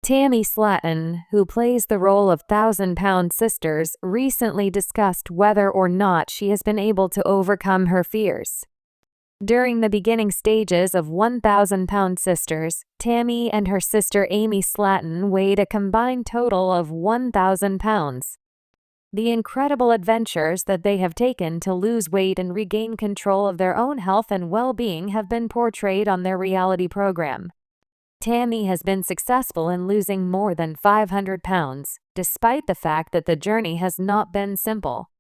Tammy Slaton, who plays the role of Thousand-Pound Sisters, recently discussed whether or not she has been able to overcome her fears. During the beginning stages of 1,000-Pound Sisters, Tammy and her sister Amy Slaton weighed a combined total of 1,000 pounds. The incredible adventures that they have taken to lose weight and regain control of their own health and well-being have been portrayed on their reality program. Tammy has been successful in losing more than 500 pounds, despite the fact that the journey has not been simple.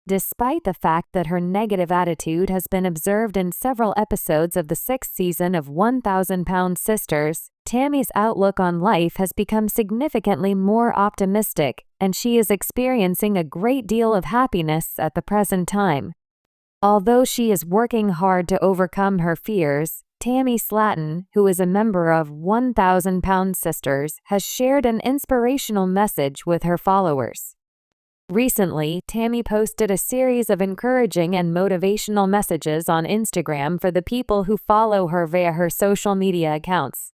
Despite the fact that her negative attitude has been observed in several episodes of the 6th season of 1,000-Pound Sisters, Tammy's outlook on life has become significantly more optimistic, and she is experiencing a great deal of happiness at the present time. Although she is working hard to overcome her fears, Tammy Slaton, who is a member of 1,000-Pound Sisters, has shared an inspirational message with her followers. Recently, Tammy posted a series of encouraging and motivational messages on Instagram for the people who follow her via her social media accounts.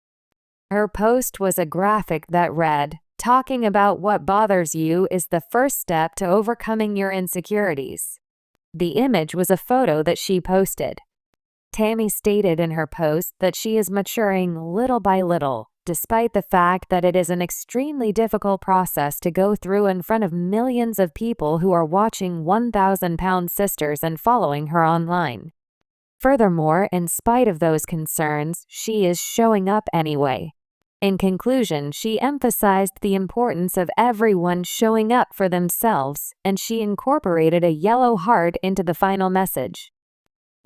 Her post was a graphic that read, "Talking about what bothers you is the first step to overcoming your insecurities." The image was a photo that she posted. Tammy stated in her post that she is maturing little by little, despite the fact that it is an extremely difficult process to go through in front of millions of people who are watching 1,000-Pound Sisters and following her online. Furthermore, in spite of those concerns, she is showing up anyway. In conclusion, she emphasized the importance of everyone showing up for themselves, and she incorporated a yellow heart into the final message.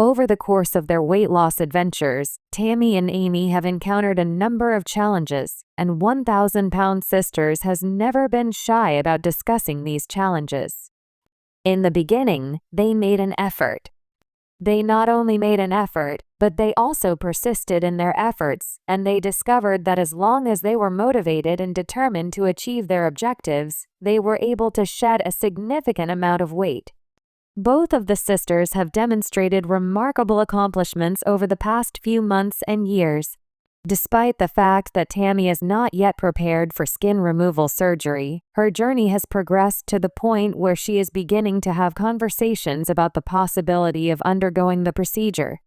Over the course of their weight loss adventures, Tammy and Amy have encountered a number of challenges, and 1,000-Pound Sisters has never been shy about discussing these challenges. In the beginning, they made an effort. They not only made an effort, but they also persisted in their efforts, and they discovered that as long as they were motivated and determined to achieve their objectives, they were able to shed a significant amount of weight. Both of the sisters have demonstrated remarkable accomplishments over the past few months and years. Despite the fact that Tammy is not yet prepared for skin removal surgery, her journey has progressed to the point where she is beginning to have conversations about the possibility of undergoing the procedure.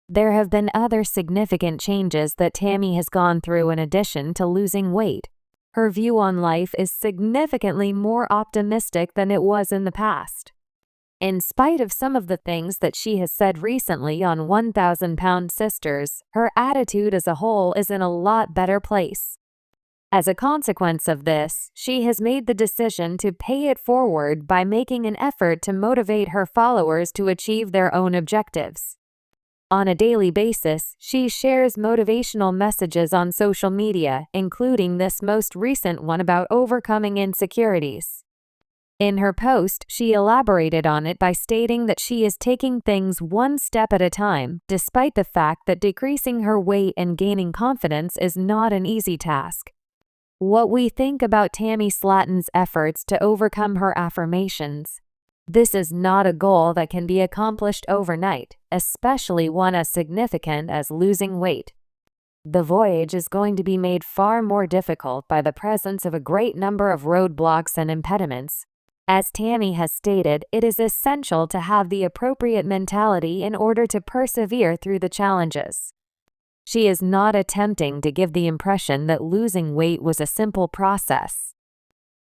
There have been other significant changes that Tammy has gone through in addition to losing weight. Her view on life is significantly more optimistic than it was in the past. In spite of some of the things that she has said recently on 1,000-Pound Sisters, her attitude as a whole is in a lot better place. As a consequence of this, she has made the decision to pay it forward by making an effort to motivate her followers to achieve their own objectives. On a daily basis, she shares motivational messages on social media, including this most recent one about overcoming insecurities. In her post, she elaborated on it by stating that she is taking things one step at a time, despite the fact that decreasing her weight and gaining confidence is not an easy task. What we think about Tammy Slaton's efforts to overcome her affirmations. This is not a goal that can be accomplished overnight, especially one as significant as losing weight. The voyage is going to be made far more difficult by the presence of a great number of roadblocks and impediments. As Tammy has stated, it is essential to have the appropriate mentality in order to persevere through the challenges. She is not attempting to give the impression that losing weight was a simple process.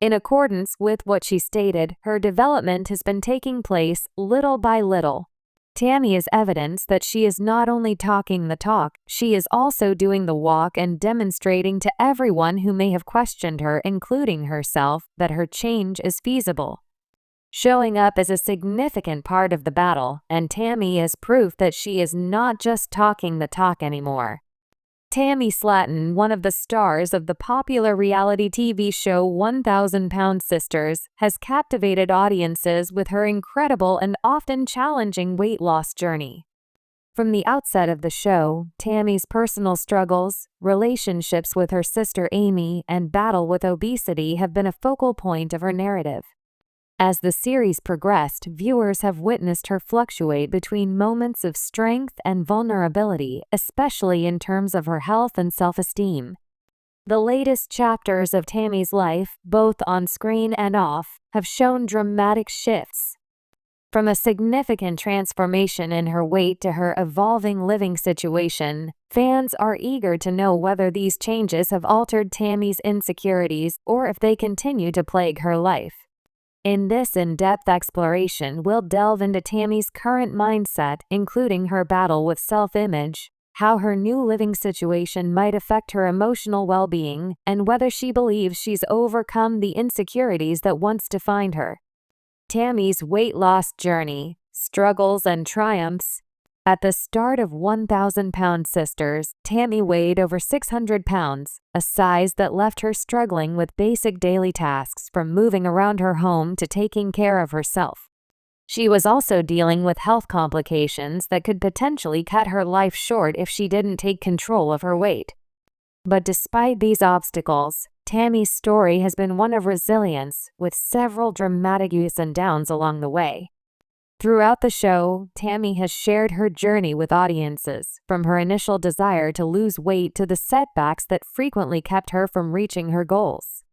In accordance with what she stated, her development has been taking place little by little. Tammy is evidence that she is not only talking the talk, she is also doing the walk and demonstrating to everyone who may have questioned her, including herself, that her change is feasible. Showing up is a significant part of the battle, and Tammy is proof that she is not just talking the talk anymore. Tammy Slaton, one of the stars of the popular reality TV show 1,000-Pound Sisters, has captivated audiences with her incredible and often challenging weight loss journey. From the outset of the show, Tammy's personal struggles, relationships with her sister Amy, and battle with obesity have been a focal point of her narrative. As the series progressed, viewers have witnessed her fluctuate between moments of strength and vulnerability, especially in terms of her health and self-esteem. The latest chapters of Tammy's life, both on screen and off, have shown dramatic shifts. From a significant transformation in her weight to her evolving living situation, fans are eager to know whether these changes have altered Tammy's insecurities or if they continue to plague her life. In this in-depth exploration, we'll delve into Tammy's current mindset, including her battle with self-image, how her new living situation might affect her emotional well-being, and whether she believes she's overcome the insecurities that once defined her. Tammy's weight loss journey, struggles and triumphs. At the start of 1,000-Pound Sisters, Tammy weighed over 600 pounds, a size that left her struggling with basic daily tasks from moving around her home to taking care of herself. She was also dealing with health complications that could potentially cut her life short if she didn't take control of her weight. But despite these obstacles, Tammy's story has been one of resilience, with several dramatic ups and downs along the way. Throughout the show, Tammy has shared her journey with audiences, from her initial desire to lose weight to the setbacks that frequently kept her from reaching her goals.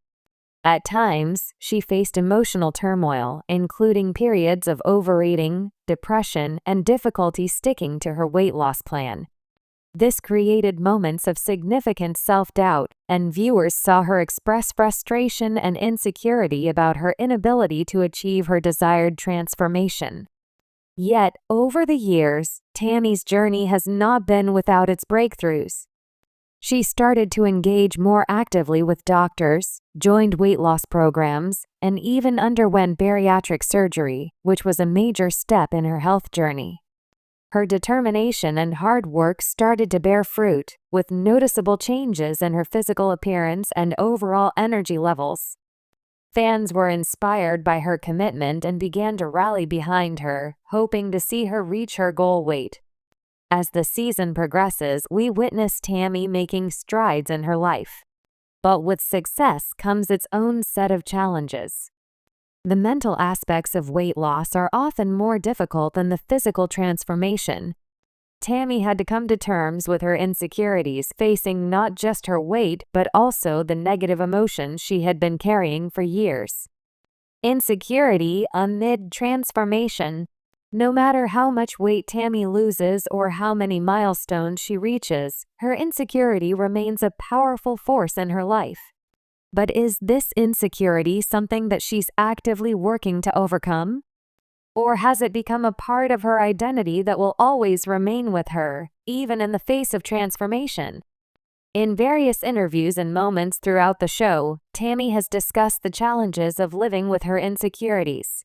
At times, she faced emotional turmoil, including periods of overeating, depression, and difficulty sticking to her weight loss plan. This created moments of significant self-doubt, and viewers saw her express frustration and insecurity about her inability to achieve her desired transformation. Yet, over the years, Tammy's journey has not been without its breakthroughs. She started to engage more actively with doctors, joined weight loss programs, and even underwent bariatric surgery, which was a major step in her health journey. Her determination and hard work started to bear fruit, with noticeable changes in her physical appearance and overall energy levels. Fans were inspired by her commitment and began to rally behind her, hoping to see her reach her goal weight. As the season progresses, we witness Tammy making strides in her life. But with success comes its own set of challenges. The mental aspects of weight loss are often more difficult than the physical transformation. Tammy had to come to terms with her insecurities, facing not just her weight but also the negative emotions she had been carrying for years. Insecurity amid transformation. No matter how much weight Tammy loses or how many milestones she reaches, her insecurity remains a powerful force in her life. But is this insecurity something that she's actively working to overcome? Or has it become a part of her identity that will always remain with her, even in the face of transformation? In various interviews and moments throughout the show, Tammy has discussed the challenges of living with her insecurities.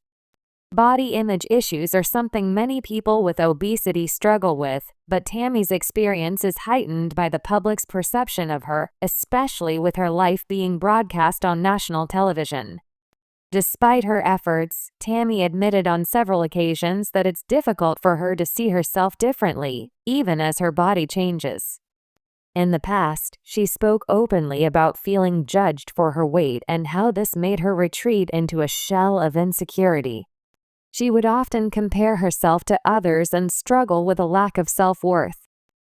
Body image issues are something many people with obesity struggle with, but Tammy's experience is heightened by the public's perception of her, especially with her life being broadcast on national television. Despite her efforts, Tammy admitted on several occasions that it's difficult for her to see herself differently, even as her body changes. In the past, she spoke openly about feeling judged for her weight and how this made her retreat into a shell of insecurity. She would often compare herself to others and struggle with a lack of self-worth.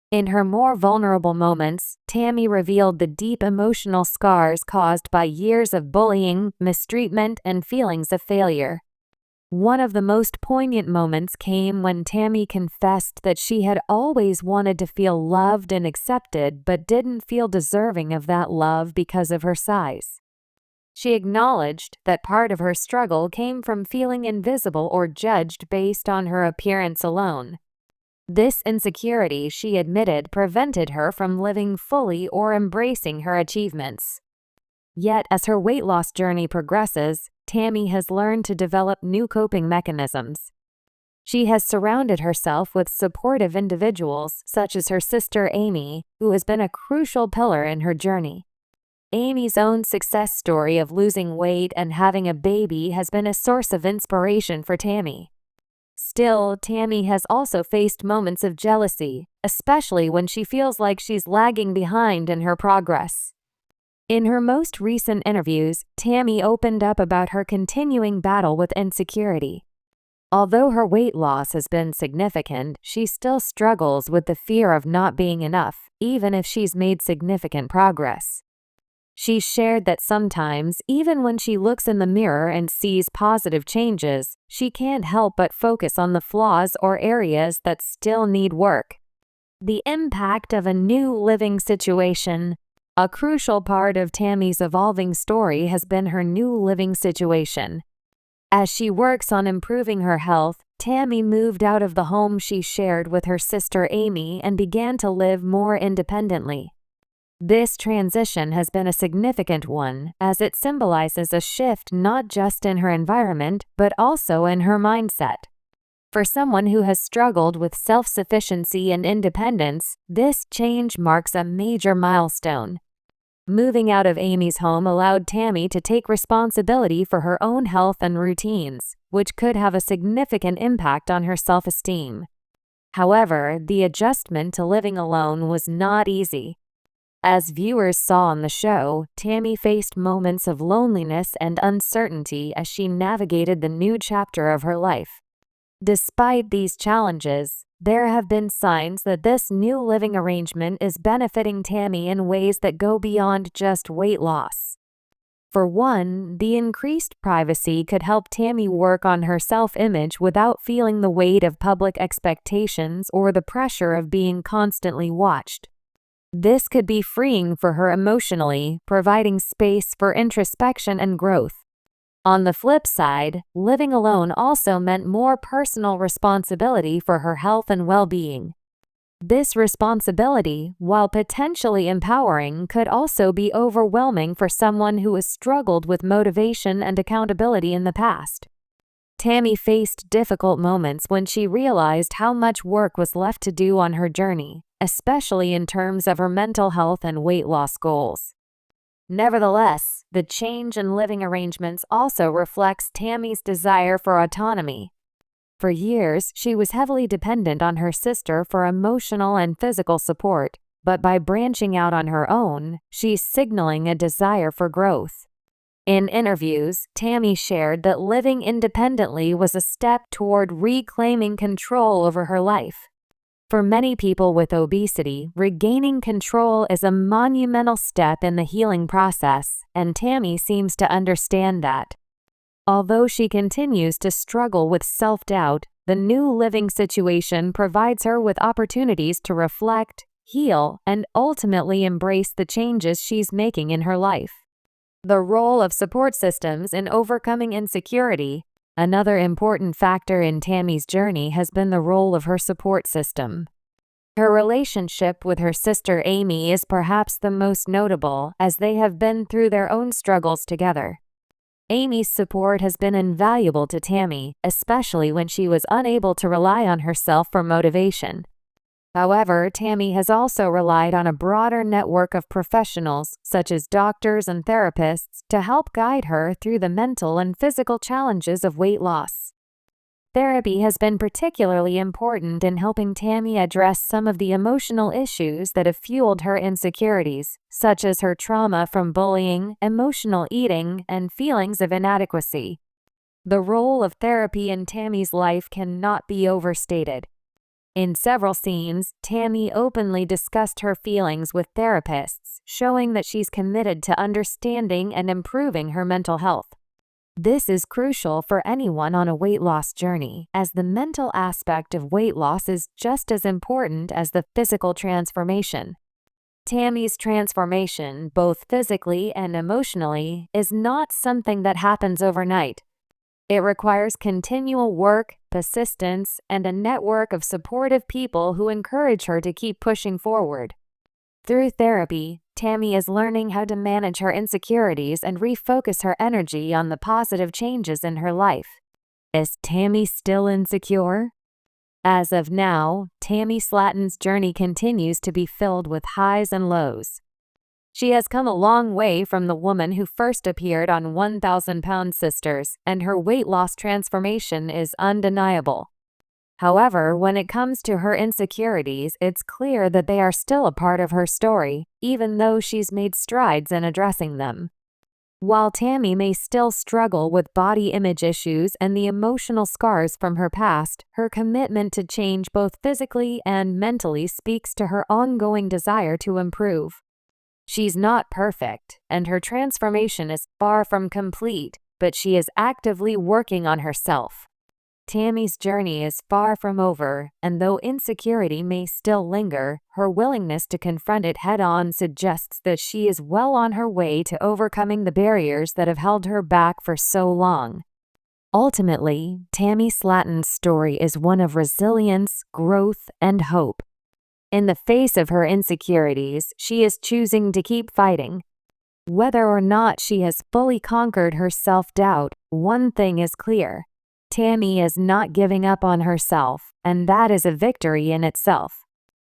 In her more vulnerable moments, Tammy revealed the deep emotional scars caused by years of bullying, mistreatment, and feelings of failure. One of the most poignant moments came when Tammy confessed that she had always wanted to feel loved and accepted but didn't feel deserving of that love because of her size. She acknowledged that part of her struggle came from feeling invisible or judged based on her appearance alone. This insecurity, she admitted, prevented her from living fully or embracing her achievements. Yet, as her weight loss journey progresses, Tammy has learned to develop new coping mechanisms. She has surrounded herself with supportive individuals, such as her sister Amy, who has been a crucial pillar in her journey. Amy's own success story of losing weight and having a baby has been a source of inspiration for Tammy. Still, Tammy has also faced moments of jealousy, especially when she feels like she's lagging behind in her progress. In her most recent interviews, Tammy opened up about her continuing battle with insecurity. Although her weight loss has been significant, she still struggles with the fear of not being enough, even if she's made significant progress. She shared that sometimes, even when she looks in the mirror and sees positive changes, she can't help but focus on the flaws or areas that still need work. The impact of a new living situation. A crucial part of Tammy's evolving story has been her new living situation. As she works on improving her health, Tammy moved out of the home she shared with her sister Amy and began to live more independently. This transition has been a significant one, as it symbolizes a shift not just in her environment, but also in her mindset. For someone who has struggled with self-sufficiency and independence, this change marks a major milestone. Moving out of Amy's home allowed Tammy to take responsibility for her own health and routines, which could have a significant impact on her self-esteem. However, the adjustment to living alone was not easy. As viewers saw on the show, Tammy faced moments of loneliness and uncertainty as she navigated the new chapter of her life. Despite these challenges, there have been signs that this new living arrangement is benefiting Tammy in ways that go beyond just weight loss. For one, the increased privacy could help Tammy work on her self-image without feeling the weight of public expectations or the pressure of being constantly watched. This could be freeing for her emotionally, providing space for introspection and growth. On the flip side, living alone also meant more personal responsibility for her health and well-being. This responsibility, while potentially empowering, could also be overwhelming for someone who has struggled with motivation and accountability in the past. Tammy faced difficult moments when she realized how much work was left to do on her journey, especially in terms of her mental health and weight loss goals. Nevertheless, the change in living arrangements also reflects Tammy's desire for autonomy. For years, she was heavily dependent on her sister for emotional and physical support, but by branching out on her own, she's signaling a desire for growth. In interviews, Tammy shared that living independently was a step toward reclaiming control over her life. For many people with obesity, regaining control is a monumental step in the healing process, and Tammy seems to understand that. Although she continues to struggle with self-doubt, the new living situation provides her with opportunities to reflect, heal, and ultimately embrace the changes she's making in her life. The role of support systems in overcoming insecurity. Another important factor in Tammy's journey has been the role of her support system. Her relationship with her sister Amy is perhaps the most notable, as they have been through their own struggles together. Amy's support has been invaluable to Tammy, especially when she was unable to rely on herself for motivation. However, Tammy has also relied on a broader network of professionals, such as doctors and therapists, to help guide her through the mental and physical challenges of weight loss. Therapy has been particularly important in helping Tammy address some of the emotional issues that have fueled her insecurities, such as her trauma from bullying, emotional eating, and feelings of inadequacy. The role of therapy in Tammy's life cannot be overstated. In several scenes, Tammy openly discussed her feelings with therapists, showing that she's committed to understanding and improving her mental health. This is crucial for anyone on a weight loss journey, as the mental aspect of weight loss is just as important as the physical transformation. Tammy's transformation, both physically and emotionally, is not something that happens overnight. It requires continual work, persistence, and a network of supportive people who encourage her to keep pushing forward. Through therapy, Tammy is learning how to manage her insecurities and refocus her energy on the positive changes in her life. Is Tammy still insecure? As of now, Tammy Slaton's journey continues to be filled with highs and lows. She has come a long way from the woman who first appeared on 1,000-Pound Sisters, and her weight loss transformation is undeniable. However, when it comes to her insecurities, it's clear that they are still a part of her story, even though she's made strides in addressing them. While Tammy may still struggle with body image issues and the emotional scars from her past, her commitment to change both physically and mentally speaks to her ongoing desire to improve. She's not perfect, and her transformation is far from complete, but she is actively working on herself. Tammy's journey is far from over, and though insecurity may still linger, her willingness to confront it head-on suggests that she is well on her way to overcoming the barriers that have held her back for so long. Ultimately, Tammy Slaton's story is one of resilience, growth, and hope. In the face of her insecurities, she is choosing to keep fighting. Whether or not she has fully conquered her self-doubt, one thing is clear. Tammy is not giving up on herself, and that is a victory in itself.